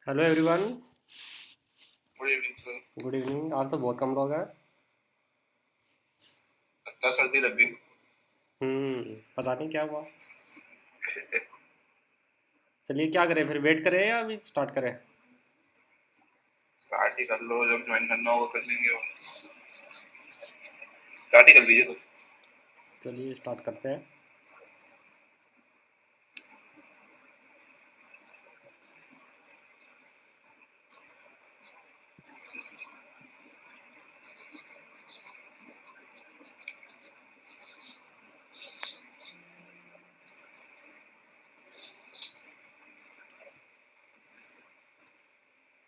Hello everyone. Good evening sir. Good evening. आज तो बहुत कम लोग हैं। लगता है सर्दी लग गई। पता नहीं क्या हुआ। चलिए क्या करें फिर, वेट करें या अभी स्टार्ट करें? स्टार्ट ही कर लो, जब ज्वाइन करना होगा कर लेंगे और स्टार्ट ही कर दीजिए सर। चलिए स्टार्ट करते हैं।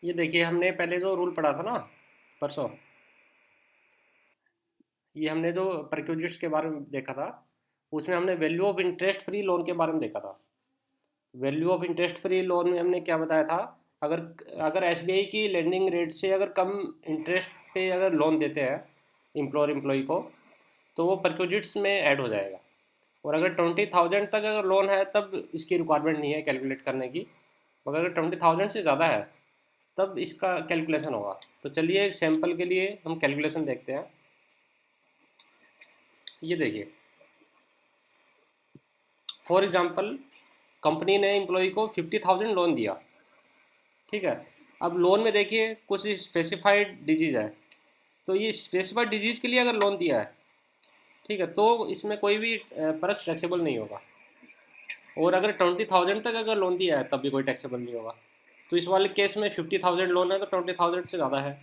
ये देखिए, हमने पहले जो रूल पढ़ा था ना परसों, ये हमने जो परक्यूजिट्स के बारे में देखा था, उसमें हमने value of interest free loan के बारे में देखा था। Value of interest free loan में हमने क्या बताया था, अगर अगर एसबीआई की लेंडिंग रेट से अगर कम इंटरेस्ट पे अगर लोन देते हैं एम्प्लॉयर एम्प्लॉय को, तो वो परक्यूजिट्स में ऐड हो जाएगा। और अगर 20,000 तक अगर लोन है तब इसकी रिक्वायरमेंट नहीं है कैलकुलेट करने की, मगर अगर 20,000 से ज़्यादा है तब इसका कैलकुलेशन होगा। तो चलिए एक सैम्पल के लिए हम कैलकुलेशन देखते हैं। ये देखिए, फॉर एग्जांपल कंपनी ने एम्प्लॉय को 50,000 लोन दिया। ठीक है। अब लोन में देखिए कुछ स्पेसिफाइड डिजीज है, तो ये स्पेसिफाइड डिजीज के लिए अगर लोन दिया है, ठीक है, तो इसमें कोई भी परक टैक्सेबल नहीं होगा। और अगर 20,000 तक अगर लोन दिया है तब भी कोई टैक्सेबल नहीं होगा। तो इस वाले केस में 50,000 लोन है तो 20,000 से ज़्यादा है।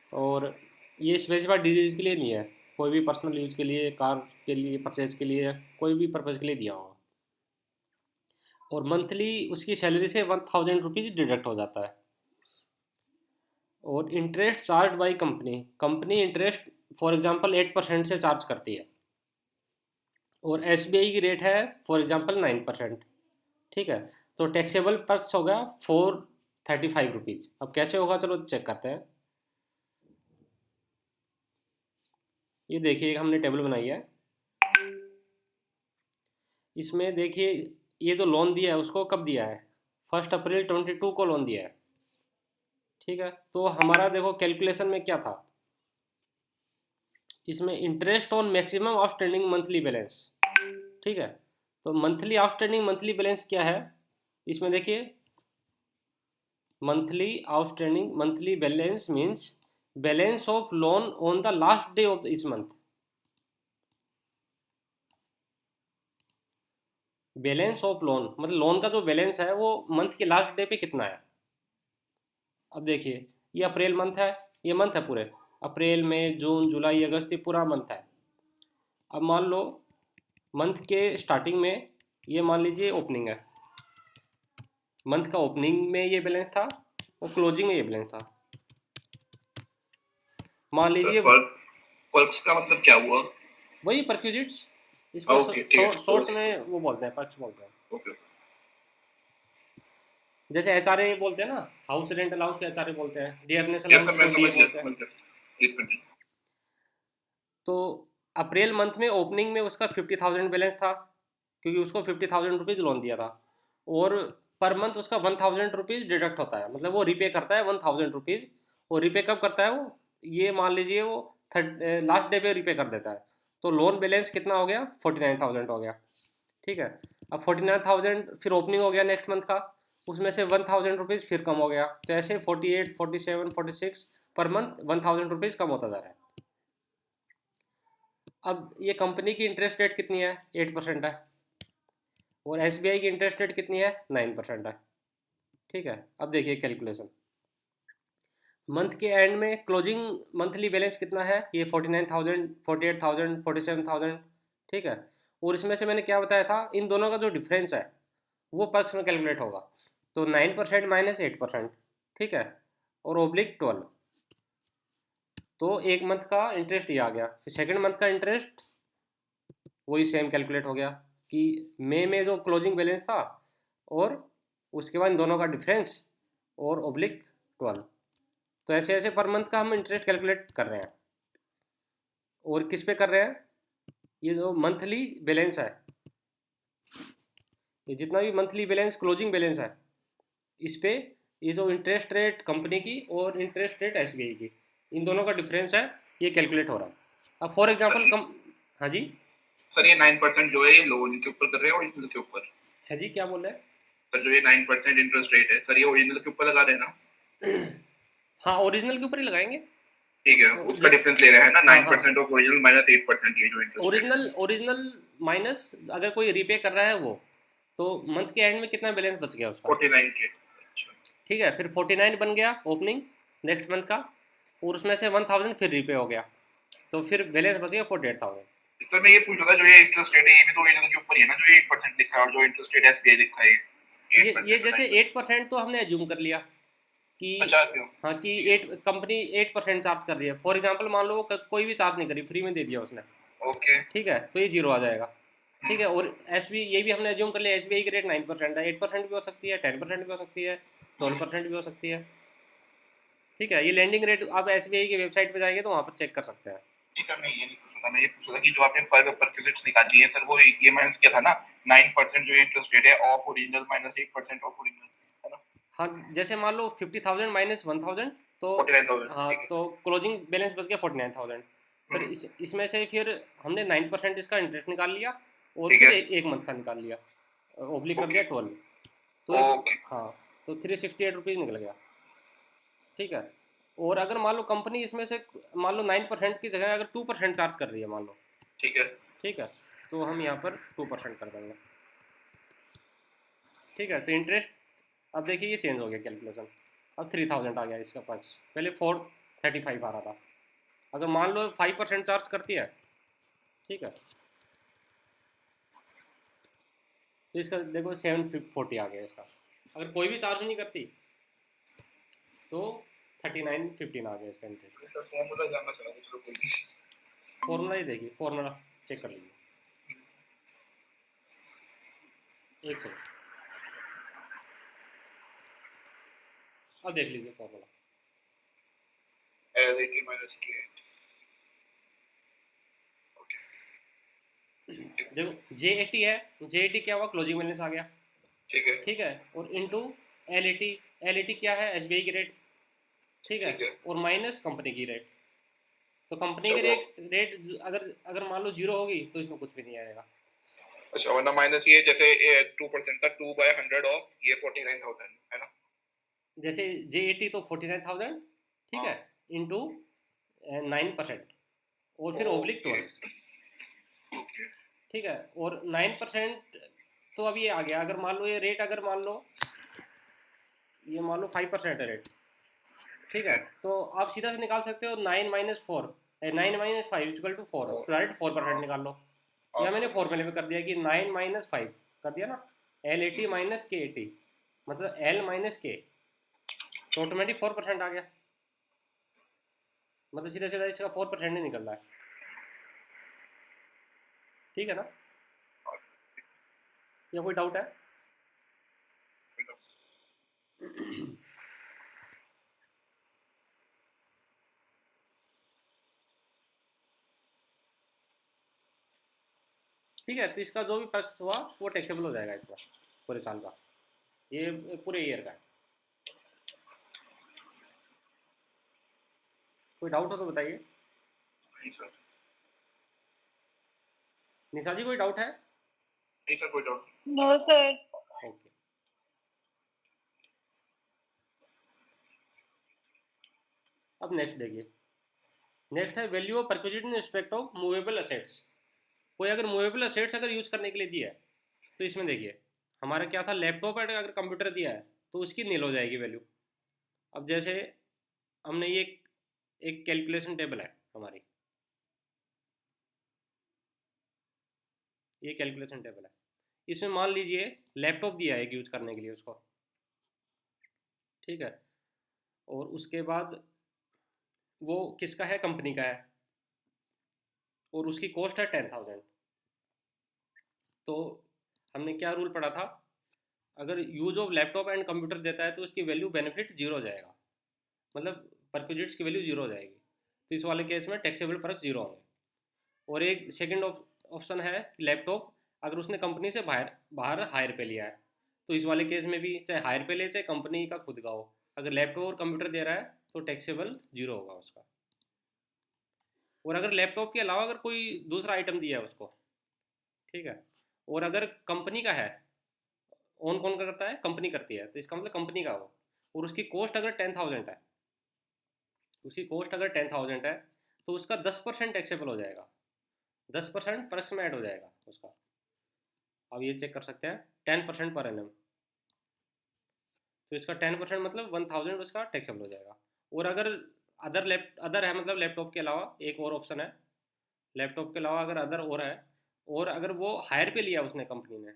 और ये स्पेसिफाइड डिजीज़ के लिए नहीं है, कोई भी पर्सनल यूज़ के लिए, कार के लिए, परचेज के लिए, कोई भी पर्पज़ के लिए दिया होगा। और मंथली उसकी सैलरी से 1,000 रुपीज़ डिडक्ट हो जाता है। और interest charge by company, company interest for example 8% से चार्ज करती है। और एसबीआई की रेट है फॉर एग्जांपल 9%। ठीक है। तो टैक्सेबल पर्क्स होगा 435 रुपीज़। अब कैसे होगा, चलो चेक करते हैं। ये देखिए हमने टेबल बनाई है। इसमें देखिए, ये जो लोन दिया है उसको कब दिया है, 1 अप्रैल 22 को लोन दिया है। ठीक है। तो हमारा देखो कैलकुलेशन में क्या था, इसमें interest on maximum outstanding monthly balance. ठीक है। तो मंथली आउटस्टैंडिंग मंथली बैलेंस क्या है, इसमें देखिए, monthly outstanding monthly balance means balance of loan on the last day of इस मंथ। बैलेंस ऑफ लोन मतलब लोन का जो बैलेंस है वो मंथ के लास्ट डे पे कितना है। अब देखिए, ये अप्रैल मंथ है, ये मंथ है पूरे, अप्रैल मई जून जुलाई अगस्त, ये पूरा मंथ है। अब मान लो मंथ के स्टार्टिंग में ये मान लीजिए ओपनिंग है, मंथ का ओपनिंग में ये बैलेंस था और क्लोजिंग में ये बैलेंस था। मान सर लीजिए पर्क्स का मतलब क्या हुआ? वही परक्यूजिट्स, इसको ओके ठीक है सोर्स ओके में वो बोलते हैं, पक्ष बोलते हैं। ओके। जैसे एचआरए बोलते हैं ना, हाउस रेंट अलाउंस को एचआरए बोलते हैं, डियरनेस ये सब अलाउंस मैं को समझ डीए गया बोलते हैं। समझ गया। Please continue. तो अप्रैल मंथ में ओपनिंग में उसका 50,000 बैलेंस था, क्योंकि उसको 50,000 रुपीज़ लोन दिया था। और पर मंथ उसका 1,000 रुपीज़ डिडक्ट होता है, मतलब वो रिपे करता है 1,000 रुपीज़। और रिपे कब करता है वो, ये मान लीजिए वो थर्ड लास्ट डे पे रिपे कर देता है। तो लोन बैलेंस कितना हो गया, 49,000 हो गया। ठीक है। अब 49,000 फिर ओपनिंग हो गया नेक्स्ट मंथ का, उसमें से 1,000 रुपीज़ फिर कम हो गया, तो ऐसे 48 47 46 पर मंथ 1,000 रुपीज़ कम होता जा रहा है। अब ये कंपनी की इंटरेस्ट रेट कितनी है, 8% है। और एसबीआई की इंटरेस्ट रेट कितनी है, 9% है। ठीक है। अब देखिए कैलकुलेशन, मंथ के एंड में क्लोजिंग मंथली बैलेंस कितना है, ये 49,000 48,000 47,000। ठीक है। और इसमें से मैंने क्या बताया था, इन दोनों का जो डिफरेंस है वो पक्ष में कैलकुलेट होगा। तो 9% माइनस 8%। ठीक है। और ओब्लिक 12। तो एक मंथ का इंटरेस्ट ये आ गया, फिर सेकंड मंथ का इंटरेस्ट वही सेम कैलकुलेट हो गया कि मई में जो क्लोजिंग बैलेंस था और उसके बाद इन दोनों का डिफरेंस और ओब्लिक 12। तो ऐसे ऐसे पर मंथ का हम इंटरेस्ट कैलकुलेट कर रहे हैं। और किस पे कर रहे हैं, ये जो मंथली बैलेंस है, ये जितना भी मंथली बैलेंस क्लोजिंग बैलेंस है, इस पे ये जो इंटरेस्ट रेट कंपनी की और इंटरेस्ट रेट एसबीआई की, इन दोनों का डिफरेंस है, ये कैलकुलेट हो रहा है। अब फॉर एग्जांपल हाँ जी सर ये 9% जो है ये लोन के ऊपर कर रहे हैं ओरिजिनल के ऊपर? है जी, क्या बोल रहे हैं? सर जो ये 9% इंटरेस्ट रेट है सर ये ओरिजिनल के ऊपर लगा रहे हैं ना? हाँ, ओरिजिनल के ऊपर ही लगाएंगे। ठीक है, तो उसका डिफरेंस ले रहे हैं ना, हाँ 9% ऑफ ओरिजिनल माइनस 8% ये जो इंटरेस्ट रेट है। ओरिजिनल माइनस अगर कोई रीपे कर रहा है वो, तो मंथ के एंड में कितना बैलेंस बच गया उसका? 49 के। अच्छा। ठीक है, फिर 49 बन गया ओपनिंग नेक्स्ट मंथ का, और उसमें से 1000 फिर रीपे हो गया, तो फिर बैलेंस बच गया 48,000। सर मैं ये पूछ रहा था जो ये इंटरेस्ट रेट है ये भी तो ओरिजिनल के ऊपर ही है ना, जो ये 8% लिखा है और जो इंटरेस्ट रेट एसबीआई लिखा है ये 8% और जैसे 9%। 8% तो हमने एज्यूम कर लिया कि अच्छा क्यों? हाँ कि ठीक है। 8 कंपनी 8% चार्ज कर रही है। फॉर एग्जांपल मान लो कोई भी चार्ज नहीं करी, फ्री में दे दिया उसने, ओके। ठीक है, तो ये जीरो आ जाएगा। ठीक है, और एस बी ये भी हमने एज्यूम कर लिया, एसबीआई की रेट 9% है, 8% भी हो सकती है, 10% भी हो सकती है, 12% भी हो सकती है। ठीक है, ये लैंडिंग रेट आप एसबीआई की वेबसाइट पे जाएंगे तो वहाँ पर चेक कर सकते हैं। जी सर मैं ये नहीं पूछ रहा था, मैं ये पूछ रहा था कि जो आपने पर परक्विजिट्स निकाली है सर वो ये माइनस किया था ना, 9% जो इंटरेस्ट रेट है of original minus 8% of original, है ना? हाँ, जैसे मान लो 50,000 माइनस 1000, तो 49,000। हाँ, ठीक है। तो क्लोजिंग बैलेंस बच गया 49,000। फिर इसमें से फिर हमने 9% इसका इंटरेस्ट निकाल लिया, और ठीक फिर है। एक मंथ का निकाल लिया, ओब्लिक कर ओके। दिया 12, तो ओके। हाँ, तो 368 रुपीज़ निकल गया। ठीक है, और अगर मान लो कंपनी इसमें से मान लो 9% की जगह अगर 2% चार्ज कर रही है मान लो, ठीक है। ठीक है, तो हम यहाँ पर 2% कर देंगे। ठीक है, तो इंटरेस्ट अब देखिए ये चेंज हो गया कैलकुलेशन, अब 3000 आ गया इसका पंच, पहले 435 आ रहा था। अगर मान लो 5% चार्ज करती है, ठीक है, तो इसका देखो 740 आ गया इसका। अगर कोई भी चार्ज नहीं करती तो 3915 आ गया इसका इंटरेस्ट। सर फॉर्मूला जानना चाह रहा था, चलो कोई नहीं। फॉर्मूला ही देखिए, फॉर्मूला चेक कर लीजिए, एक सेकंड, अब देख लीजिए फॉर्मूला। एल 80 माइनस के। ओके। देखो J80 है, J80 क्या हुआ, क्लोजिंग बैलेंस आ गया, ठीक है। ठीक है, और इनटू L80, L80 क्या है, एसबीआई की रेट, ठीक है, ठीक है। और माइनस कंपनी की रेट। तो कंपनी अच्छा की वो, रेट अगर अगर मान लो जीरो होगी तो इसमें कुछ भी नहीं आएगा। अच्छा वरना माइनस ये जैसे 2% था, 2/100 ऑफ ये 49,000 है ना? जैसे J80 तो 49,000, ठीक हाँ। है, इंटू 9%, और फिर ओब्लिक ओके। 12, ओके। ठीक है, और 9%, तो अब ये आ गया, अगर मान लो ये रेट, अगर मान लो ये मान लो 5% है रेट, ठीक ठीक है, है। तो आप सीधा से निकाल सकते हो 9 - 4, 9 - 5 = 4, हाँ। तो डायरेक्ट 4% हाँ। निकाल लो, हाँ। या मैंने फॉर्मूले में कर दिया कि 9 - 5 कर दिया ना, L80 हम्म। माइनस K80, मतलब L माइनस K, तो ऑटोमेटिक 4% आ गया, मतलब सीधा सीधा इसका 4% ही निकल रहा है। ठीक है ना, या कोई डाउट है? ठीक है, तो इसका जो भी पक्ष हुआ वो टैक्सेबल हो जाएगा इसका, पूरे साल का, ये पूरे ईयर का है। कोई डाउट हो तो बताइए। नहीं सर। निशा जी, कोई डाउट है? नहीं सर कोई डाउट नो सर। ओके, अब नेक्स्ट देखिए, नेक्स्ट है value of perquisite in respect of movable assets. कोई अगर मूवेबल असेट्स अगर यूज करने के लिए दिया है, तो इसमें देखिए हमारा क्या था, लैपटॉप है, अगर कंप्यूटर दिया है तो उसकी नील हो जाएगी वैल्यू। अब जैसे हमने ये एक कैलकुलेशन टेबल है हमारी, ये कैलकुलेशन टेबल है, इसमें मान लीजिए लैपटॉप दिया है यूज करने के लिए उसको, ठीक है, और उसके बाद वो किसका है, कंपनी का है, और उसकी कॉस्ट है 10,000। तो हमने क्या रूल पढ़ा था, अगर use of laptop and computer देता है तो उसकी वैल्यू बेनिफिट जीरो हो जाएगा, मतलब परक्विजिट्स की वैल्यू जीरो हो जाएगी, तो इस वाले केस में टैक्सेबल परक जीरो होंगे। और एक सेकंड ऑप्शन है, लैपटॉप अगर उसने कंपनी से बाहर बाहर हायर पे लिया है, तो इस वाले केस में भी चाहे हायर पे ले चाहे कंपनी का खुद का हो, अगर लैपटॉप और कंप्यूटर दे रहा है तो टैक्सेबल जीरो होगा उसका। और अगर लैपटॉप के अलावा अगर कोई दूसरा आइटम दिया है उसको, ठीक है, और अगर कंपनी का है, ओन कौन करता है, कंपनी करती है, तो इसका मतलब कंपनी का हो, और उसकी कॉस्ट अगर 10,000 है, उसकी कॉस्ट अगर 10,000 है, तो उसका 10% टैक्सेबल हो जाएगा, 10% परक्स में ऐड हो जाएगा उसका। अब ये चेक कर सकते हैं, 10% पर एनम, तो इसका 10% मतलब 1,000 उसका टैक्सेबल हो जाएगा। और अगर अदर है, मतलब लैपटॉप के अलावा एक और ऑप्शन है, लैपटॉप के अलावा अगर अदर और है, और अगर वो हायर पे लिया उसने कंपनी ने,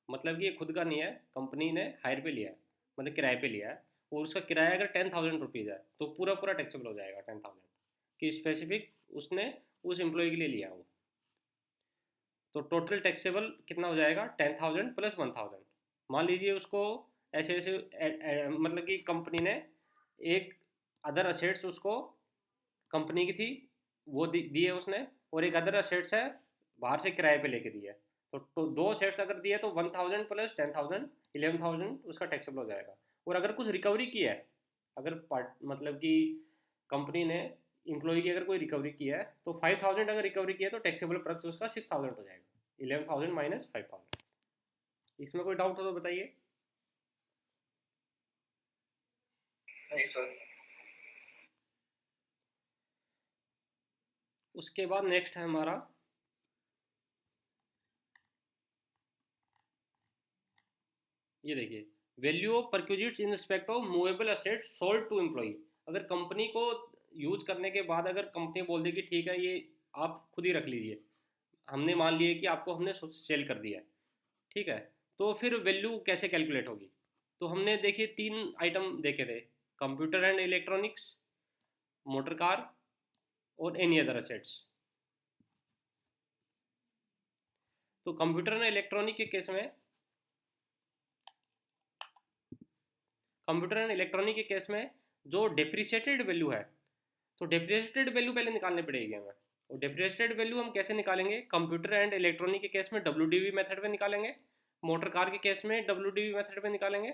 मतलब कि ये खुद का नहीं है, कंपनी ने हायर पे लिया है, मतलब किराए पे लिया है, और उसका किराया अगर 10,000 रुपीज़ है, तो पूरा पूरा टैक्सेबल हो जाएगा 10,000, कि स्पेसिफिक उसने उस एम्प्लॉय के लिए लिया वो। तो टोटल टैक्सेबल कितना हो जाएगा, 10,000 प्लस 1,000। मान लीजिए उसको ऐसे ऐसे मतलब कि कंपनी ने एक अदर असेट्स उसको कंपनी की थी, वो दिए उसने, और एक अदर असेट्स है बाहर से किराए पे लेके दिया है। तो दो सेट्स अगर दिए तो 1,000 प्लस 10,000, 11,000 उसका टैक्सेबल हो जाएगा। और अगर कुछ रिकवरी की है, अगर पार्ट मतलब कि कंपनी ने इम्प्लॉय की अगर कोई रिकवरी की है, तो 5,000 अगर रिकवरी की है तो टैक्सेबल प्रक्स उसका 6,000 हो जाएगा, 11,000 माइनस 5,000। इसमें कोई डाउट हो तो बताइए। नहीं सर। उसके बाद नेक्स्ट है हमारा, ये देखिए, value of perquisites in respect of movable assets sold to employ. अगर कंपनी को यूज करने के बाद अगर कंपनी बोल दे कि ठीक है ये आप खुद ही रख लीजिए, हमने मान लिया कि आपको हमने सेल कर दिया है, ठीक है, तो फिर वैल्यू कैसे कैलकुलेट होगी। तो हमने देखिए तीन आइटम देखे थे, computer and electronics, motor car, और एनी अदर असेट्स। तो कंप्यूटर एंड इलेक्ट्रॉनिक के केस में, कंप्यूटर एंड इलेक्ट्रॉनिक के केस में जो डिप्रिशिएटेड वैल्यू है, तो डिप्रिशिएटेड वैल्यू पहले निकालनी पड़ेगी हमें। और डिप्रिशिएटेड वैल्यू हम कैसे निकालेंगे, कंप्यूटर एंड इलेक्ट्रॉनिक के केस में डब्ल्यू मेथड में निकालेंगे, मोटर कार के केस में डब्ल्यू मेथड में निकालेंगे,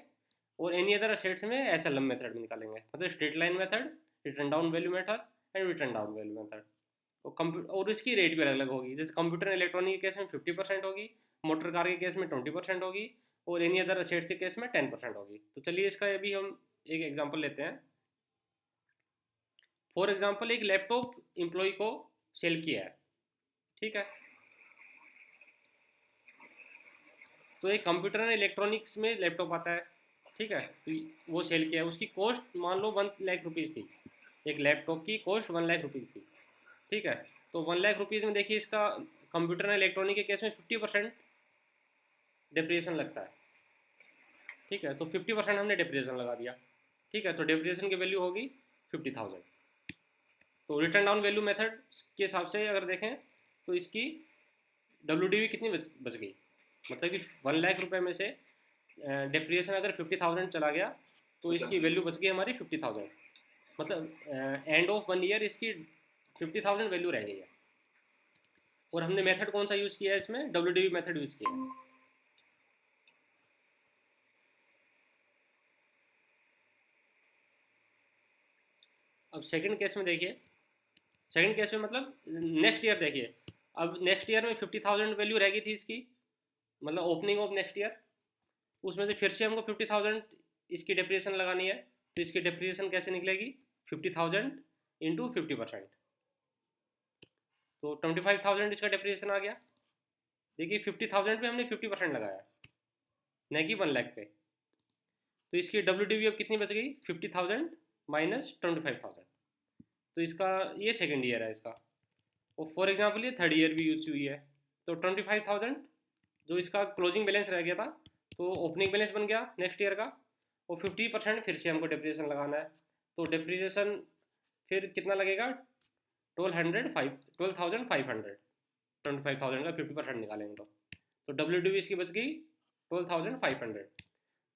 और एनी अदर असेट्स में मेथड में निकालेंगे, मतलब straight line method, return down value method and return down value method. और इसकी रेट भी अलग अलग होगी, जैसे कंप्यूटर एंड इलेक्ट्रॉनिक के केस में 50% होगी, मोटर कार के केस में 20% होगी, और एनी अदर असेट्स के केस में 10% होगी। तो चलिए इसका अभी हम एक एग्जांपल लेते हैं। फॉर एग्जांपल एक लैपटॉप एम्प्लॉय को सेल किया है, ठीक है, तो एक कंप्यूटर एंड इलेक्ट्रॉनिक्स में लैपटॉप आता है, ठीक है, तो वो सेल किया है, उसकी कॉस्ट मान लो 1,00,000 रुपीज़ थी, एक लैपटॉप की कॉस्ट 1,00,000 रुपीज़ थी, ठीक है। तो 1,00,000 रुपीज़ में देखिए इसका कंप्यूटर एंड इलेक्ट्रॉनिक के केस में 50% डिप्रिसिएशन लगता है, ठीक है, तो 50% हमने डिप्रिसिएशन लगा दिया, ठीक है, तो डिप्रिसिएशन की वैल्यू होगी 50,000। तो रिटर्न डाउन वैल्यू मेथड के हिसाब से अगर देखें तो इसकी डब्ल्यू कितनी बच गई, मतलब कि 1,00,000 रुपये में से डिप्रिसिएशन अगर 50,000 चला गया, तो इसकी वैल्यू बच गई हमारी 50,000, मतलब एंड ऑफ 1 ईयर इसकी 50,000 वैल्यू रह गई है। और हमने मेथड कौन सा यूज़ किया है इसमें, डब्ल्यू मेथड यूज़ किया है। अब सेकंड केस में देखिए, सेकंड केस में मतलब नेक्स्ट ईयर देखिए, अब नेक्स्ट ईयर में 50,000 वैल्यू रह गई थी इसकी, मतलब ओपनिंग ऑफ नेक्स्ट ईयर, उसमें से फिर से हमको 50,000 इसकी डिप्रिसिएशन लगानी है। तो इसकी डिप्रिसिएशन कैसे निकलेगी, 50,000 इंटू 50%, तो 25,000 इसका डिप्रिसिएशन आ गया। देखिए 50,000 पे हमने 50% लगाया, न कि 1,00,000 पे, तो इसकी डब्ल्यू अब कितनी बच गई, 50,000 माइनस 25,000। तो इसका ये सेकेंड ईयर है इसका। और फॉर एग्जाम्पल ये थर्ड ईयर भी यूज हुई है, तो 25,000 जो इसका क्लोजिंग बैलेंस रह गया था, तो ओपनिंग बैलेंस बन गया नेक्स्ट ईयर का, और 50% फिर से हमको डिप्रिसिएशन लगाना है। तो डिप्रिसिएशन फिर कितना लगेगा, 12,500, 25,000 का 50% निकालेंगे तो डब्ल्यू इसकी बच गई 12,500।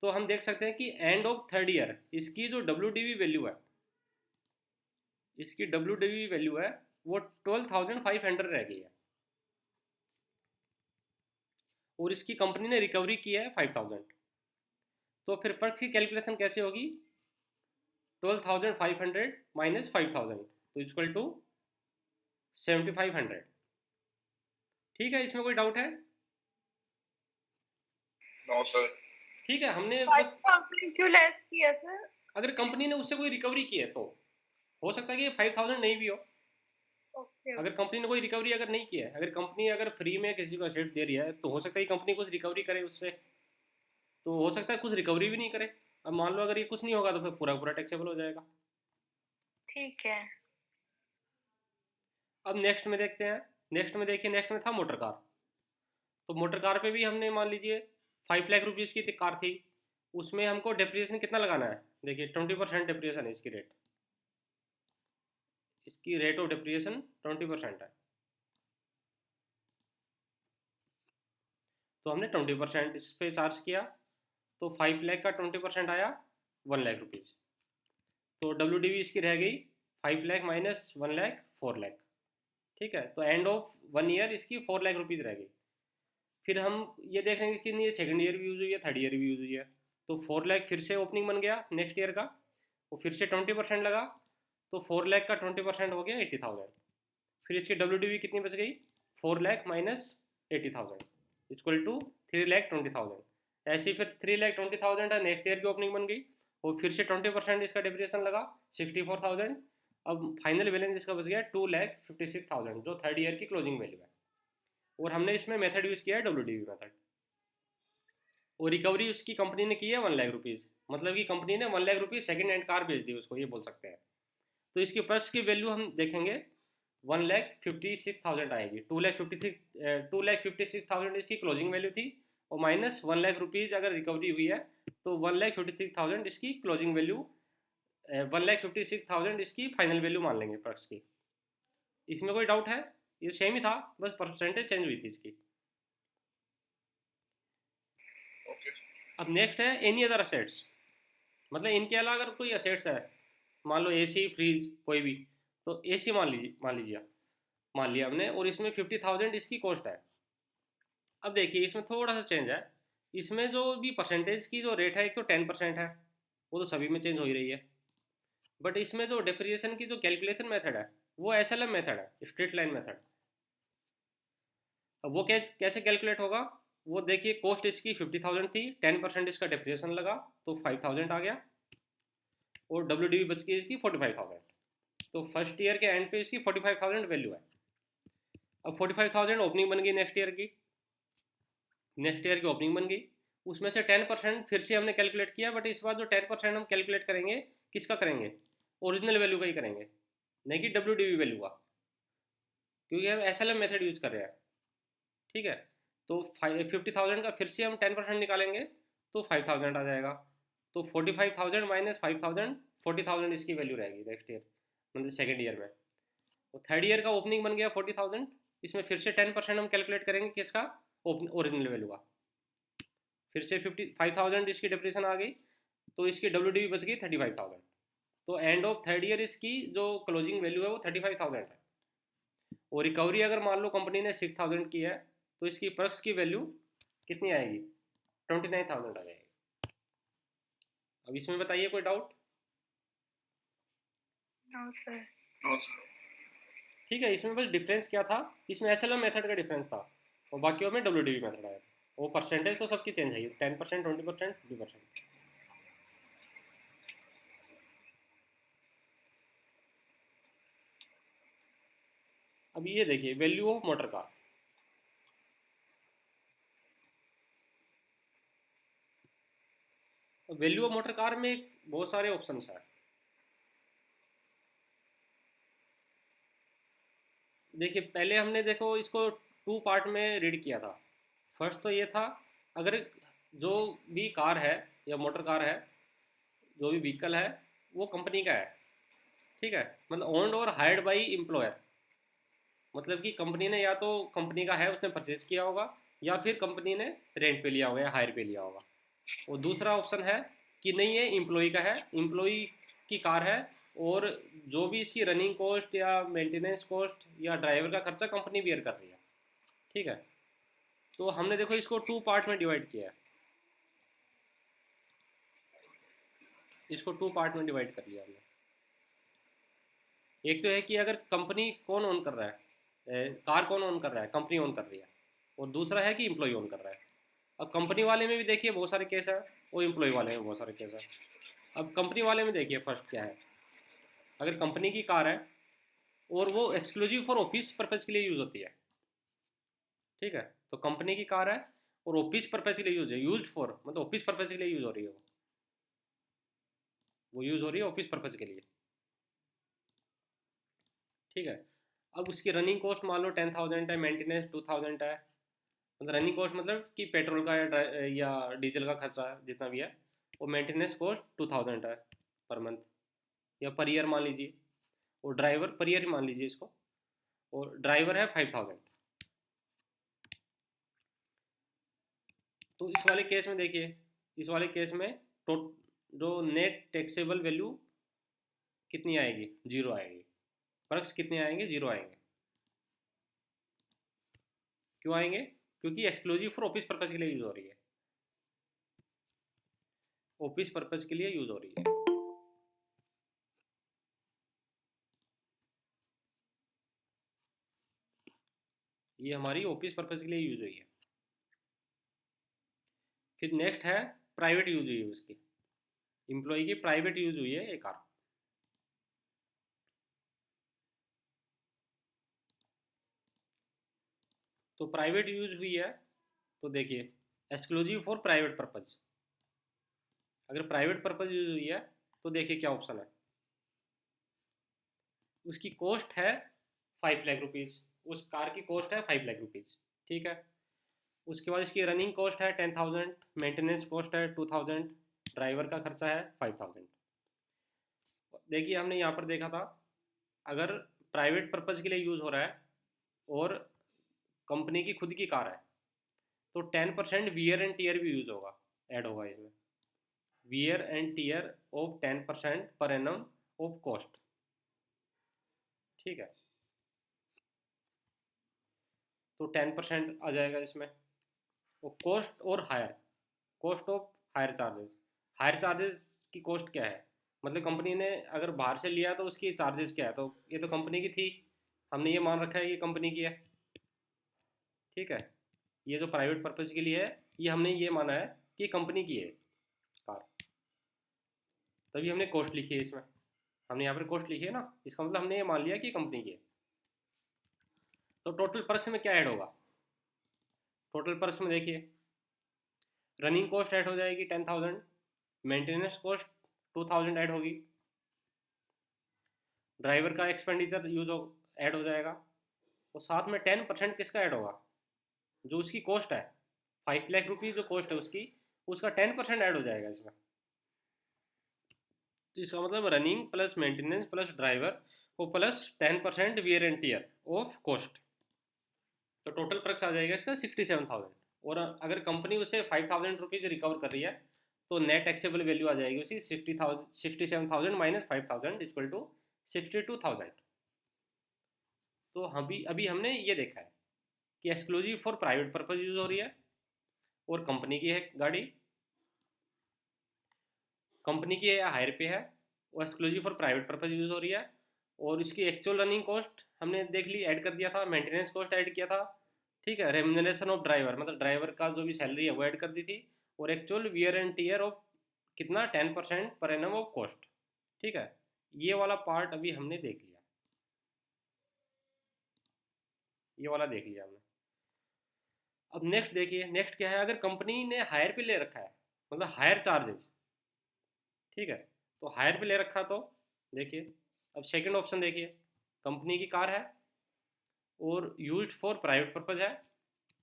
तो हम देख सकते हैं कि एंड ऑफ थर्ड ईयर इसकी जो डब्ल्यू वैल्यू है, इसकी डब्ल्यू वैल्यू है वो 12,500 रह गई है, और इसकी कंपनी ने रिकवरी की है 5,000। तो फिर पर्क्स की कैलकुलेशन कैसे होगी? 12,500 माइनस 5,000 तो इक्वल टू 7,500। ठीक है, इसमें कोई डाउट है? No sir. ठीक है, हमने फाइव बस थाउजेंड क्यों लेस किया सर? अगर कंपनी ने उससे कोई रिकवरी की है तो हो सकता है कि 5,000 नहीं भी हो। ओके अगर कंपनी ने कोई रिकवरी अगर नहीं की है, अगर कंपनी अगर फ्री में किसी को एसेट दे रही है तो हो सकता है कंपनी कुछ रिकवरी करे उससे, तो हो सकता है कुछ रिकवरी भी नहीं करे। अब मान लो अगर ये कुछ नहीं होगा तो फिर पूरा पूरा टैक्सेबल हो जाएगा। ठीक है। अब नेक्स्ट में देखते हैं। नेक्स्ट में देखिए, नेक्स्ट में था मोटर कार। तो मोटर कार पे भी हमने मान लीजिए 5 लाख रुपीज़ की कार थी, उसमें हमको डिप्रिसिएशन कितना लगाना है? देखिए 20% डिप्रिसिएशन है इसकी रेट, इसकी रेट ऑफ डिप्रिसिएशन 20% है। तो हमने 20% इस पर चार्ज किया, तो 5 लाख का 20% आया 1 लाख रुपीज़। तो डब्ल्यू इसकी रह गई 5 लाख माइनस 1 लाख 4 लाख। ठीक है, तो एंड ऑफ 1 ईयर इसकी 4 लाख रुपीज़ रह गई। फिर हम ये देख रहे हैं कि ये सेकंड ईयर भी यूज़ हुई है, थर्ड ईयर भी यूज़ हुई है। तो 4 लाख फिर से ओपनिंग बन गया नेक्स्ट ईयर का, वो फिर से 20% लगा, तो 4 लाख का 20% हो गया 80,000। फिर इसकी डब्ल्यू कितनी बच गई? 4 लाख माइनस 80,000 इक्वल टू 3,20,000। ऐसे ही फिर 3,20,000 है, नेक्स्ट ईयर की ओपनिंग बन गई, और फिर से 20% इसका डिप्रिसिएशन लगा 64,000। अब फाइनल बैलेंस इसका बच गया 2,56,000 जो थर्ड ईयर की क्लोजिंग वैल्यू है। और हमने इसमें मेथड यूज़ किया है डब्ल्यू मेथड। और रिकवरी उसकी कंपनी ने की है 1 लाख रुपीज़, मतलब कि कंपनी ने 1 lakh rupees second hand car बेच दी उसको, ये बोल सकते हैं। तो इसकी पर्स की वैल्यू हम देखेंगे 1,56,000 आएगी। 2,56,000 इसकी क्लोजिंग वैल्यू थी, और माइनस 1 लाख रुपीज़ अगर रिकवरी हुई है तो 1,56,000 इसकी क्लोजिंग वैल्यू, 1,56,000 इसकी फाइनल वैल्यू मान लेंगे पर्स की। इसमें कोई डाउट है? ये सेम ही था, बस परसेंटेज चेंज हुई थी इसकी। ओके। अब नेक्स्ट है एनी अदर असेट्स, मतलब इनके अलावा अगर कोई असेट्स है, मान लो एसी फ्रीज कोई भी, तो एसी मान लिया हमने, और इसमें 50,000 इसकी कॉस्ट है। अब देखिए इसमें थोड़ा सा चेंज है, इसमें जो भी परसेंटेज की जो रेट है, एक तो 10% है, वो तो सभी में चेंज हो ही रही है। बट इसमें जो डिप्रिसिएशन की जो कैलकुलेशन मेथड है वो एसएलएम मेथड है, स्ट्रेट लाइन मेथड। अब वो कैसे कैलकुलेट होगा? वो देखिए कॉस्ट इसकी 50,000 थी, 10% इसका डिप्रिसिएशन लगा तो 5,000 आ गया, और डब्ल्यू बच गई इसकी 45,000। तो फर्स्ट ईयर के एंड पे इसकी 45,000 वैल्यू है। अब 45,000 ओपनिंग बन गई नेक्स्ट ईयर की, नेक्स्ट ईयर की ओपनिंग बन गई, उसमें से 10% फिर से हमने कैलकुलेट किया, बट इस बार जो 10% हम कैलकुलेट करेंगे किसका करेंगे? ओरिजिनल वैल्यू का ही करेंगे, नहीं कि डब्ल्यू वैल्यू का, क्योंकि हम एसएलएम मेथड यूज कर रहे हैं। ठीक है, तो 50,000 का फिर से हम 10% निकालेंगे तो 5,000 आ जाएगा। तो 45,000 माइनस 5,000, 40,000 इसकी वैल्यू रहेगी नेक्स्ट ईयर, मतलब सेकेंड ईयर में। तो थर्ड ईयर का ओपनिंग बन गया 40,000, इसमें फिर से 10% हम कैलकुलेट करेंगे किसका? ओरिजिनल वैल्यू का। फिर से 55,000 इसकी डिप्रेशन आ गई, तो इसकी डब्ल्यू बच गई 35,000। तो एंड ऑफ थर्ड ईयर इसकी जो क्लोजिंग वैल्यू है वो 35,000 है। और रिकवरी अगर मान लो कंपनी ने 6,000 की है, तो इसकी पर्क्स की वैल्यू कितनी आएगी? 29,000 आ जाएगी। अब इसमें बताइए कोई doubt? No sir. No sir. ठीक है, इसमें बस डिफरेंस क्या था, इसमें एसएलएम मेथड का डिफरेंस था, और बाकी में डब्ल्यू मेथड आया था। वो परसेंटेज तो सबकी चेंज है, 10%, 20%, 50%। अब ये देखिए value of motor car. Value of motor car में बहुत सारे ऑप्शन है। देखिए पहले हमने देखो इसको टू पार्ट में रीड किया था। फर्स्ट तो ये था, अगर जो भी कार है या मोटर कार है, जो भी व्हीकल है वो कंपनी का है, ठीक है, मतलब ओन्ड और हायर्ड बाई एम्प्लॉयर, मतलब कि कंपनी ने या तो कंपनी का है उसने परचेज किया होगा, या फिर कंपनी ने रेंट पे लिया होगा या हायर पे लिया होगा। और दूसरा ऑप्शन है कि नहीं ये एम्प्लॉय का है, एम्प्लॉय की कार है, और जो भी इसकी रनिंग कॉस्ट या मेंटेनेंस कॉस्ट या ड्राइवर का खर्चा कंपनी बियर कर रही है। ठीक है, तो हमने देखो इसको टू पार्ट में डिवाइड किया है। इसको 2 पार्ट में डिवाइड कर लिया हमने। एक तो है कि अगर कंपनी कौन ओन कर रहा है, कार कौन ओन कर रहा है, कंपनी ओन कर रही है, और दूसरा है कि एम्प्लॉय ओन कर रहा है। अब कंपनी वाले में भी देखिए बहुत सारे केस है, और एम्प्लॉय वाले में बहुत सारे केस है। अब कंपनी वाले में देखिए फर्स्ट क्या है, अगर कंपनी की कार है और वो एक्सक्लूसिव फॉर ऑफिस पर्पज़ के लिए यूज़ होती है, ठीक है, तो कंपनी की कार है और ऑफिस पर्पज़ के लिए यूज है, यूज फॉर मतलब ऑफिस पर्पज़ के लिए यूज़ हो रही है, वो यूज़ हो रही है ऑफिस पर्पज़ के लिए, ठीक है। अब उसकी रनिंग कॉस्ट मान लो 10,000 है, मेंटेनेंस 2,000 है, मतलब रनिंग कॉस्ट मतलब कि पेट्रोल का या डीजल का खर्चा जितना भी है, और मेंटेनेंस कॉस्ट 2,000 है पर मंथ या पर ईयर मान लीजिए, और ड्राइवर पर ईयर ही मान लीजिए इसको, और ड्राइवर है 5,000। तो इस वाले केस में देखिए, इस वाले केस में तो जो नेट टैक्सेबल वैल्यू कितनी आएगी, जीरो आएगी, फर्क्स कितने आएंगे, जीरो आएंगे। क्यों आएंगे, क्योंकि एक्सक्लूसिव फॉर ऑफिस पर्पज़ के लिए यूज़ हो रही है, ऑफिस पर्पज़ के लिए यूज़ हो रही है। ये हमारी ऑफिस पर्पज़ के लिए यूज़ हुई है। फिर नेक्स्ट है प्राइवेट यूज़ हुई है उसकी, एम्प्लॉय की प्राइवेट यूज़ हुई है एक कार। तो प्राइवेट यूज़ हुई है, तो देखिए एक्सक्लूसिव फॉर प्राइवेट पर्पज़, अगर प्राइवेट पर्पज़ यूज़ हुई है तो देखिए क्या ऑप्शन है, उसकी कॉस्ट है 5 लाख रुपीज़, उस कार की कॉस्ट है 5 लाख रुपीज़, ठीक है। उसके बाद इसकी रनिंग कॉस्ट है 10,000, मेंटेनेंस कॉस्ट है 2,000, ड्राइवर का खर्चा है 5,000। देखिए हमने यहाँ पर देखा था, अगर प्राइवेट पर्पज़ के लिए यूज़ हो रहा है और कंपनी की खुद की कार है, तो 10% वियर एंड टीयर भी यूज़ होगा, ऐड होगा इसमें, wear and tear of 10% per annum of cost, ठीक है। तो 10% आ जाएगा इसमें, और कॉस्ट और hire, cost of hire charges, hire charges की कॉस्ट क्या है, मतलब कंपनी ने अगर बाहर से लिया तो उसकी चार्जेस क्या है, तो ये तो कंपनी की थी, हमने ये मान रखा है ये कंपनी की है, ठीक है। ये जो प्राइवेट पर्पज़ के लिए है, ये हमने ये माना है कि कंपनी की है कार, तभी हमने कॉस्ट लिखी है इसमें, हमने यहाँ पर कॉस्ट लिखी है ना, इसका मतलब हमने ये मान लिया कि कंपनी की है। तो टोटल पर्क्स में क्या ऐड होगा, टोटल पर्क्स में देखिए रनिंग कॉस्ट ऐड हो जाएगी 10,000, मेंटेनेंस कॉस्ट 2,000 ऐड होगी, ड्राइवर का एक्सपेंडिचर यूज हो ऐड हो जाएगा, और साथ में 10% किसका ऐड होगा, जो उसकी कॉस्ट है 5 लाख रुपीज़ जो कॉस्ट है उसकी, उसका 10% ऐड हो जाएगा इसमें। तो इसका मतलब running plus maintenance plus driver वो plus 10% wear and tear of cost, तो टोटल प्रक्स आ जाएगा इसका 67,000। और अगर कंपनी उसे 5,000 रुपीज़ रिकवर कर रही है, तो नेट टैक्सेबल वैल्यू आ जाएगी उसी 67,000 माइनस 5,000 इक्वल टू 62,000। तो अभी अभी हमने ये देखा है कि exclusive for private purpose use हो रही है, और कंपनी की है गाड़ी, कंपनी की है हायर पे है, वो exclusive for private purpose use हो रही है, और इसकी एक्चुअल रनिंग कॉस्ट हमने देख ली, ऐड कर दिया था, मेंटेनेंस कॉस्ट ऐड किया था, ठीक है, रेम्यूनरेशन ऑफ ड्राइवर मतलब ड्राइवर का जो भी सैलरी है वो ऐड कर दी थी, और actual wear and tear of कितना 10% पर एनम ऑफ कॉस्ट, ठीक है। ये वाला पार्ट अभी हमने देख लिया, ये वाला देख लिया हमने। अब नेक्स्ट देखिए, नेक्स्ट क्या है, अगर कंपनी ने हायर पे ले रखा है मतलब हायर चार्जेस, ठीक है, तो हायर पे ले रखा तो देखिए, अब सेकंड ऑप्शन देखिए, कंपनी की कार है और यूज्ड फॉर प्राइवेट पर्पज है,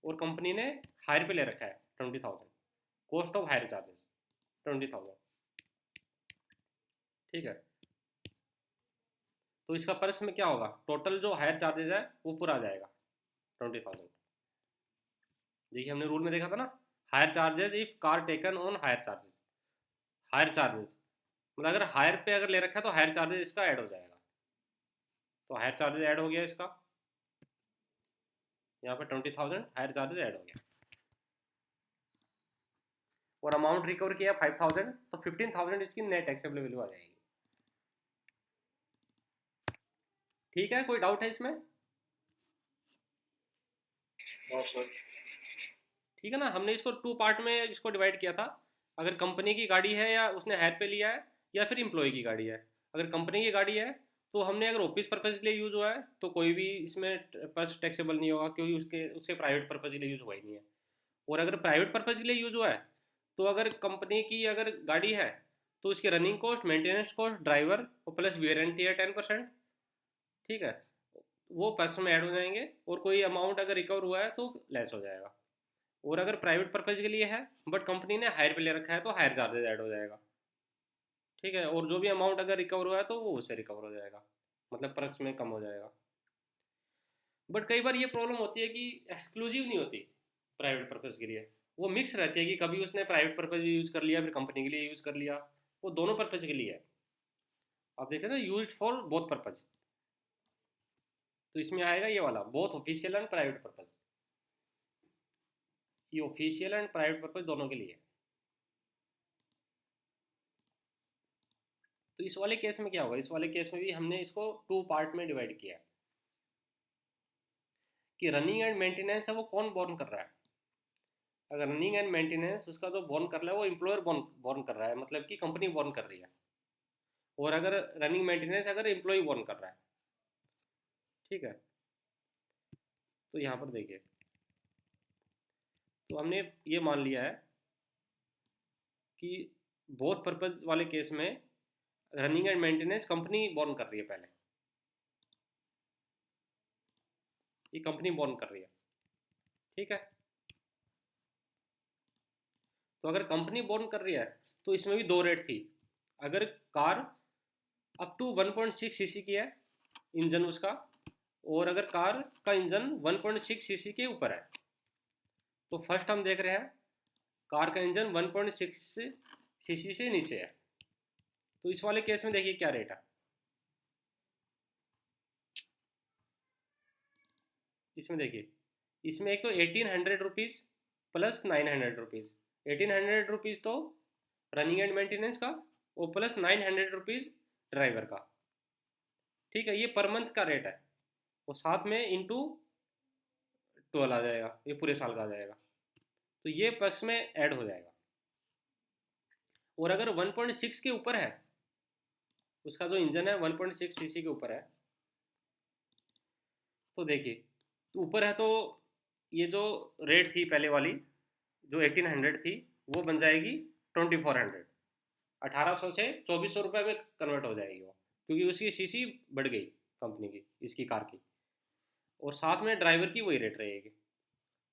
और कंपनी ने हायर पे ले रखा है 20,000, कॉस्ट ऑफ हायर चार्जेस 20,000, ठीक है। तो इसका पर्क्स में क्या होगा, टोटल जो हायर चार्जेस है वो पूरा आ जाएगा 20,000। देखिए हमने रूल में देखा था ना, higher charges if car taken on higher charges, hire charges मतलब अगर हायर पे अगर ले रखा है तो हायर चार्जेस इसका ऐड हो जाएगा, तो हायर चार्जेस ऐड हो गया इसका, यहाँ पे 20,000 हायर चार्जेस ऐड हो गया। और अमाउंट रिकवर किया 5000, तो 15000 इसकी नेट टैक्सेबल वैल्यू आ जाएगी। ठीक है, कोई डाउट है इसमें? ठीक है ना, हमने इसको 2 पार्ट में इसको डिवाइड किया था। अगर कंपनी की गाड़ी है या उसने हायर पे लिया है, या फिर एम्प्लॉय की गाड़ी है। अगर कंपनी की गाड़ी है तो हमने अगर ऑफिस पर्पज़ के लिए यूज़ हुआ है तो कोई भी इसमें टैक्सेबल नहीं होगा, क्योंकि उसके प्राइवेट पर्पज़ के लिए यूज़ हुआ ही नहीं है। और अगर प्राइवेट पर्पज़ के लिए यूज़ हुआ है तो अगर कंपनी की अगर गाड़ी है तो उसकी running cost, maintenance cost, driver और प्लस वेयर एंड टियर 10%, ठीक है, वो पर्क्स में ऐड हो जाएंगे। और कोई अमाउंट अगर रिकवर हुआ है तो लेस हो जाएगा। और अगर प्राइवेट पर्पज़ के लिए है बट कंपनी ने हायर पे ले रखा है तो हायर चार्जेज ऐड हो जाएगा। ठीक है, और जो भी अमाउंट अगर रिकवर हुआ है तो वो उससे रिकवर हो जाएगा, मतलब पर्क्स में कम हो जाएगा। बट कई बार ये प्रॉब्लम होती है कि एक्सक्लूसिव नहीं होती प्राइवेट पर्पज़ के लिए, वो मिक्स रहती है कि कभी उसने प्राइवेट पर्पज़ भी यूज़ कर लिया, फिर कंपनी के लिए यूज़ कर लिया। वो दोनों पर्पज़ के लिए है। आप देखें ना, यूज फॉर बोथ पर्पज़, तो इसमें आएगा ये वाला both official and private purpose. ये ऑफिशियल एंड प्राइवेट पर्पज़ दोनों के लिए है। तो इस वाले केस में क्या होगा, इस वाले केस में भी हमने इसको 2 पार्ट में डिवाइड किया है कि रनिंग एंड मेंटेनेंस है वो कौन बोर्न कर रहा है। अगर रनिंग एंड मेंटेनेंस उसका जो बोर्न कर रहा है वो एम्प्लॉयर बोर्न कर रहा है, मतलब कि कंपनी बोर्न कर रही है। और अगर रनिंग मेंटेनेंस अगर एम्प्लॉय बोर्न कर रहा है, ठीक है। तो यहाँ पर देखिए, तो हमने ये मान लिया है कि बोथ पर्पज़ वाले केस में running and maintenance company borne कर रही है पहले, ये कंपनी बोर्न कर रही है, ठीक है। तो अगर कंपनी बोर्न कर रही है तो इसमें भी 2 रेट थी। अगर कार अप टू 1.6 सीसी की है इंजन उसका, और अगर कार का इंजन 1.6 सीसी के ऊपर है, तो फर्स्ट हम देख रहे हैं कार का इंजन 1.6 सीसी से नीचे है। तो इस वाले केस में देखिए क्या रेट है। इसमें देखिए, इसमें एक तो 1800 रुपीज़ प्लस 900 रुपीज़। 1800 रुपीज़ तो रनिंग एंड मेंटेनेंस का, और प्लस 900 रुपीज़ ड्राइवर का, ठीक है। ये पर मंथ का रेट है, और साथ में इंटू 12 आ जाएगा, ये पूरे साल का आ जाएगा। तो ये पक्ष में ऐड हो जाएगा। और अगर 1.6 के ऊपर है, उसका जो इंजन है 1.6 सीसी के ऊपर है, तो देखिए, तो ऊपर है तो ये जो रेट थी पहले वाली जो 1800 थी वो बन जाएगी 2400, 1800 से 2400 रुपये में कन्वर्ट हो जाएगी वो, क्योंकि उसकी सीसी बढ़ गई कंपनी की, इसकी कार की। और साथ में ड्राइवर की वही रेट रहेगी।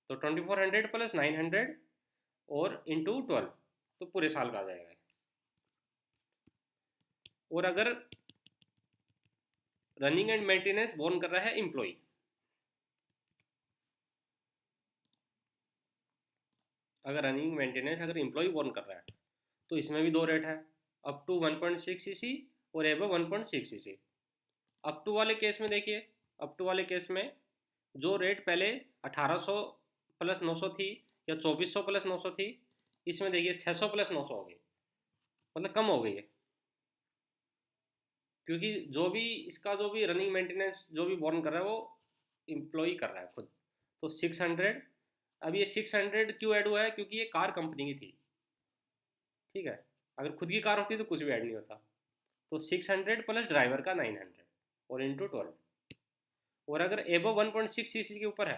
तो 2400 प्लस 900 और इंटू 12, तो पूरे साल का आ जाएगा। और अगर रनिंग एंड मेंटेनेंस बोर्न कर रहा है एम्प्लॉय, अगर रनिंग मेंटेनेंस अगर एम्प्लॉय बोर्न कर रहा है तो इसमें भी 2 रेट है, अप टू 1.6 सीसी और एबव 1.6 सीसी। अप टू वाले केस में देखिए, अप टू वाले केस में जो रेट पहले 1800 प्लस 900 थी या 2400 प्लस 900 थी, इसमें देखिए 600 प्लस 900 हो गई, मतलब कम हो गई है। क्योंकि जो भी इसका जो भी रनिंग मेंटेनेंस जो भी बोर्न कर रहा है वो एम्प्लॉय कर रहा है खुद। तो 600, अब ये 600 क्यों ऐड हुआ है, क्योंकि ये कार कंपनी की थी, ठीक है। अगर खुद की कार होती तो कुछ भी ऐड नहीं होता। तो 600 प्लस ड्राइवर का 900 और इंटू 12। और अगर एबो 1.6 सीसी के ऊपर है,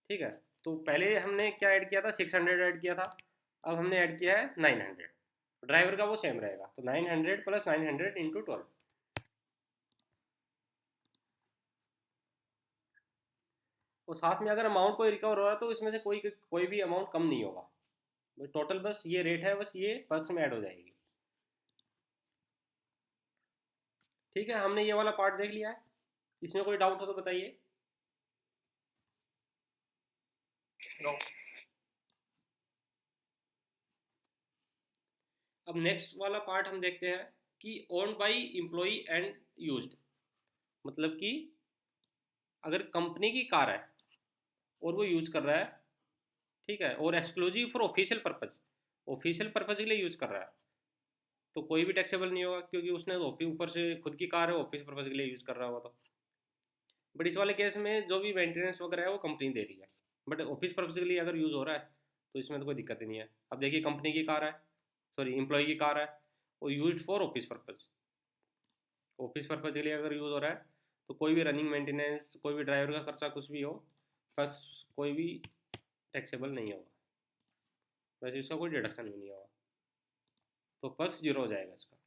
ठीक है, तो पहले हमने क्या ऐड किया था, 600 ऐड किया था, अब हमने ऐड किया है 900। ड्राइवर का वो सेम रहेगा, तो 900 प्लस 900 इंटू 12। और साथ में अगर अमाउंट कोई रिकवर हो रहा है तो इसमें से कोई कोई भी अमाउंट कम नहीं होगा, टोटल बस ये रेट है, बस ये पक्ष में ऐड हो जाएगी। ठीक है, हमने ये वाला पार्ट देख लिया है। इसमें कोई डाउट हो तो बताइए। नो। अब नेक्स्ट वाला पार्ट हम देखते हैं कि owned by employ and used, मतलब कि अगर कंपनी की कार है और वो यूज कर रहा है, ठीक है, और exclusive for official purpose, official purpose के लिए यूज़ कर रहा है तो कोई भी टैक्सेबल नहीं होगा, क्योंकि उसने ऊपर से खुद की कार है, ऑफिस पर्पज़ के लिए यूज़ कर रहा होगा तो। बट इस वाले केस में जो भी मेंटेनेंस वगैरह है वो कंपनी दे रही है, बट ऑफिस पर्पज़ के लिए अगर यूज़ हो रहा है तो इसमें तो कोई दिक्कत ही नहीं है। अब देखिए कंपनी की कार है, सॉरी एम्प्लॉय की कार है, वो use for office purpose, office purpose के लिए अगर यूज़ हो रहा है तो कोई भी रनिंग मेंटेनेंस, कोई भी ड्राइवर का खर्चा कुछ भी हो, बस कोई भी टैक्सेबल नहीं होगा, वैसे इसका कोई डिडक्शन भी नहीं होगा, तो पक्ष जीरो हो जाएगा इसका।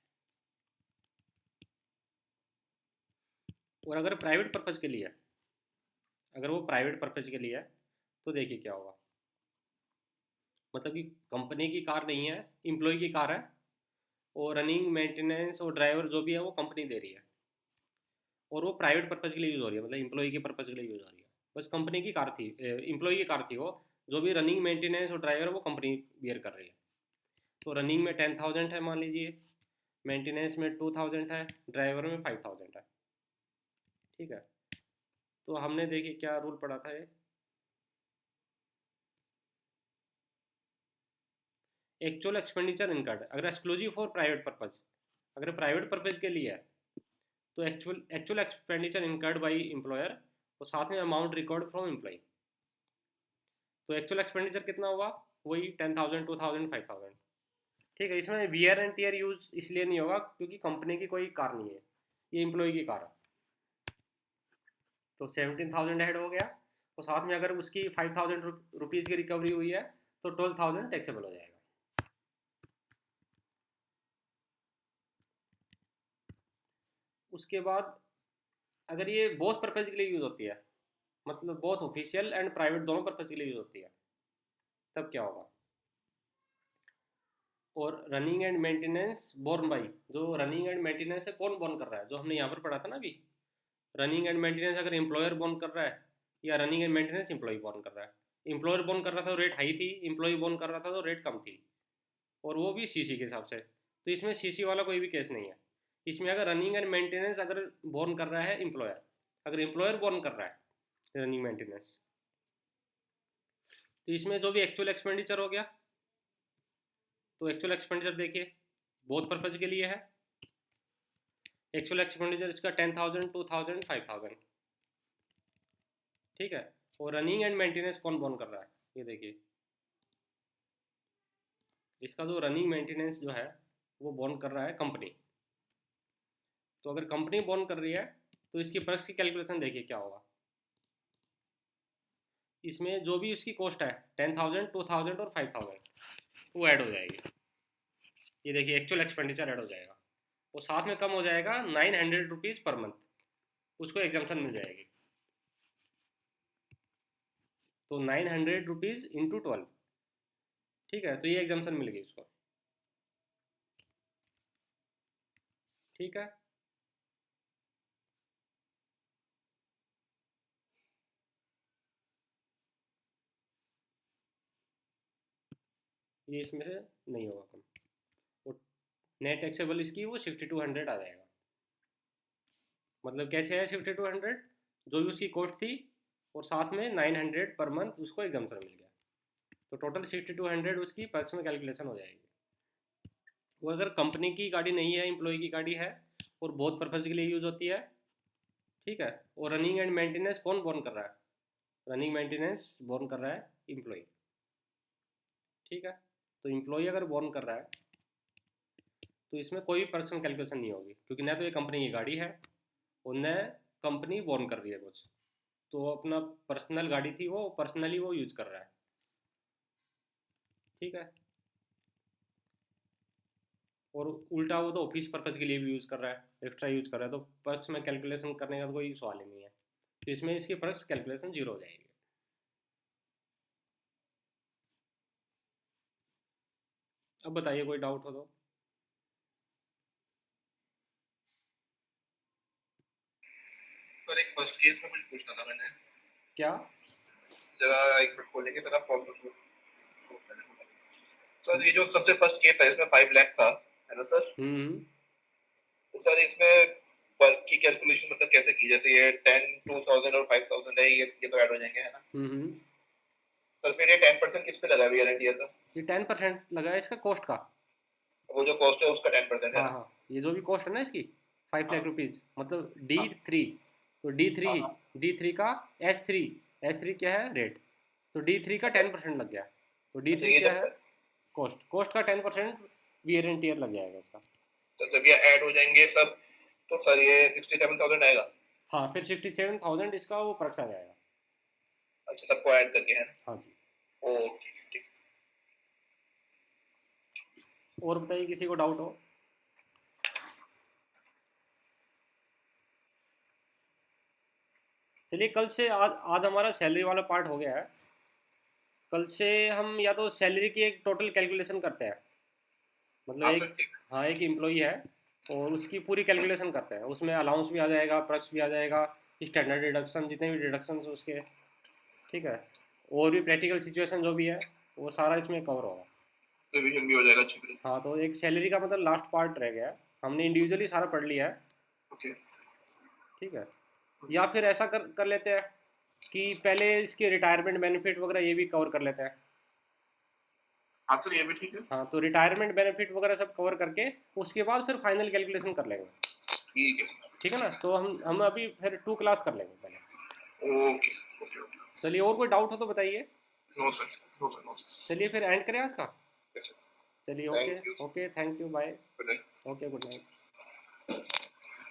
और अगर प्राइवेट पर्पज़ के लिए, अगर वो प्राइवेट पर्पज़ के लिए है तो देखिए क्या होगा। मतलब कि कंपनी की कार नहीं है, एम्प्लॉय की कार है, और रनिंग मेंटेनेंस और ड्राइवर जो भी है वो कंपनी दे रही है, और वो प्राइवेट पर्पज़ के लिए यूज़ हो रही है, मतलब एम्प्लॉय के पर्पज़ के लिए यूज़ हो रही है। बस कंपनी की कार थी, एम्प्लॉय की कार थी वो, जो भी रनिंग मेंटेनेंस और ड्राइवर वो कंपनी बियर कर रही है। तो रनिंग में 10,000 है मान लीजिए, मेंटेनेंस में 2,000 है, ड्राइवर में 5,000 है। ठीक है, तो हमने देखिए क्या रूल पढ़ा था ये, एक्चुअल एक्सपेंडिचर इनकर्ड, अगर एक्सक्लूसिव फॉर प्राइवेट पर्पज़, अगर प्राइवेट पर्पज़ के लिए है तो actual expenditure incurred by employer और साथ में अमाउंट रिकॉर्ड फ्रॉम एम्प्लॉय। तो एक्चुअल एक्सपेंडिचर कितना होगा, वही 10,000, 2,000, 5,000। ठीक है, इसमें वियर एंड टीयर यूज इसलिए नहीं होगा क्योंकि कंपनी की कोई कार नहीं है, ये एम्प्लॉय की कार है। तो 17,000 हेड हो गया, और साथ में अगर उसकी 5,000 रुपीज़ की रिकवरी हुई है तो 12,000 टैक्सेबल हो जाएगा। उसके बाद अगर ये बोथ पर्पज़ के लिए यूज़ होती है, मतलब बोथ ऑफिशियल एंड प्राइवेट दोनों पर्पज़ के लिए यूज़ होती है, तब क्या होगा। और running and maintenance born by, जो रनिंग एंड मेंटेनेंस है कौन बोर्न कर रहा है, जो हमने यहाँ पर पढ़ा था ना अभी, रनिंग एंड मेंटेनेंस अगर एम्प्लॉयर बोर्न कर रहा है या running and maintenance employ borne कर रहा है। एम्प्लॉयर बोर्न कर रहा था तो रेट हाई थी, एम्प्लॉय बोर्न कर रहा था तो रेट कम थी, और वो भी सीसी के हिसाब से। तो इसमें सीसी वाला कोई भी केस नहीं है। इसमें अगर रनिंग एंड मेंटेनेंस अगर बोर्न कर रहा है एम्प्लॉयर, अगर एम्प्लॉयर बोर्न कर रहा है रनिंग मेंटेनेंस, तो इसमें जो भी एक्चुअल एक्सपेंडिचर हो गया, तो एक्चुअल एक्सपेंडिचर देखिए बोथ पर्पज़ के लिए है। एक्चुअल एक्सपेंडिचर इसका 10,000, 2,000, 5,000। ठीक है, और रनिंग एंड मेंटेनेंस कौन बोर्न कर रहा है, ये देखिए इसका जो रनिंग मेंटेनेंस जो है वो बोर्न कर रहा है कंपनी। तो अगर कंपनी बोर्न कर रही है तो इसकी पर्क्स की कैलकुलेशन देखिए क्या होगा। इसमें जो भी उसकी कॉस्ट है 10,000, 2,000 और 5,000 वो ऐड हो जाएगी। ये देखिए एक्चुअल एक्सपेंडिचर ऐड हो जाएगा, और साथ में कम हो जाएगा 900 रुपीज़ पर मंथ, उसको एग्जाम्पशन मिल जाएगी। तो 900 रुपीज़ इंटू 12, ठीक है, तो ये एग्जाम्पशन मिल गई उसको। ठीक है, ये इसमें से नहीं होगा कम, और नेट टैक्सेबल इसकी वो 6200 आ जाएगा। मतलब कैसे है 6200, जो भी उसकी कॉस्ट थी और साथ में 900 पर मंथ उसको एग्जाम्पशन मिल गया, तो टोटल 6200 उसकी पर्क्स में कैलकुलेशन हो जाएगी। वो अगर कंपनी की गाड़ी नहीं है, एम्प्लॉय की गाड़ी है और बहुत पर्पज़ के लिए यूज़ होती है। ठीक है, और रनिंग एंड मेंटेनेंस कौन बोर्न कर रहा है, रनिंग मेंटेनेंस बोर्न कर रहा है एम्प्लॉय। ठीक है, तो एम्प्लॉय अगर बोर्न कर रहा है तो इसमें कोई भी पर्सनल कैलकुलेशन नहीं होगी, क्योंकि न तो ये कंपनी की गाड़ी है और न कंपनी बोर्न कर रही है कुछ, तो अपना पर्सनल गाड़ी थी वो पर्सनली वो यूज़ कर रहा है। ठीक है, और उल्टा वो तो ऑफिस पर्पज़ के लिए भी यूज़ कर रहा है, एक्स्ट्रा यूज़ कर रहा है, तो पर्क्स में कैलकुलेशन करने का तो कोई सवाल ही नहीं है, तो इसमें इसकी पर्क्स कैलकुलेशन जीरो हो जाएगी। अब बताइए कोई डाउट हो तो। सर एक फर्स्ट केस में कुछ पूछना था मैंने, क्या, जरा एक मिनट खोलेंगे मेरा प्रॉब्लम। सर ये जो सबसे फर्स्ट केस है इसमें 5 लाख था, है ना सर। हम्म तो सर इसमें वर्क की कैलकुलेशन मतलब कैसे की, जैसे ये 10, 2,000 और 5,000 है, ये तो ऐड हो जाएंगे है ना। हम्म सर फिर ये 10% किस पे लगा वियर एंड टीयर का? ये 10% लगा है इसका कॉस्ट का। वो जो कॉस्ट है उसका 10% है हाँ ना? हाँ, ये जो भी कॉस्ट है ना इसकी 5 लाख हाँ रुपीज़, मतलब हाँ D3। तो D3, हाँ हाँ। D3 का S3, S3 क्या है रेट, तो D3 का अच्छा 10% लग गया। तो अच्छा, D3 ये क्या है, जब कॉस्ट, कॉस्ट का 10% वियर एंड टीयर लग जाएगा इसका। तो जब ये ऐड हो जाएंगे सब, तो सर ये 67,000 आएगा? हाँ, फिर 67,000 इसका वो परक्स आ जाएगा। अच्छा, सबको ऐड करके है ना? हाँ जी। ओके ठीक। और बताइए किसी को डाउट हो। चलिए कल से आज आज हमारा सैलरी वाला पार्ट हो गया है। कल से हम या तो सैलरी की एक टोटल कैलकुलेशन करते हैं, मतलब हाँ सर एक, ठीक। हाँ एक एम्प्लॉई है और उसकी पूरी कैलकुलेशन करते हैं, उसमें अलाउंस भी आ जाएगा, प्रक्स भी आ जाएगा, स्टैंडर्ड डिडक्शन जितने भी डिडक्शन उसके, ठीक है, और भी प्रैक्टिकल सिचुएशन जो भी है वो सारा इसमें कवर होगा। रिवीजन भी हो जाएगा अच्छी तरह। हाँ, तो एक सैलरी का मतलब लास्ट पार्ट रह गया है, हमने इंडिविजुअली सारा पढ़ लिया है, ओके। ठीक है। या फिर ऐसा कर लेते हैं कि पहले इसके रिटायरमेंट बेनिफिट वगैरह ये भी कवर कर लेते हैं। हाँ सर ये भी ठीक है। हाँ, तो रिटायरमेंट बेनिफिट वगैरह सब कवर करके उसके बाद फिर फाइनल कैलकुलेशन कर लेंगे, ठीक है सर। ठीक है ना। तो हम अभी फिर 2 क्लास कर लेंगे पहले। Okay okay okay. चलिए, और कोई डाउट हो तो बताइए। No sir, no sir, no sir. चलिए फिर एंड करें आज का। Yes sir. चलिए, okay thank you. Okay, thank you, bye. Good night. Okay, good night.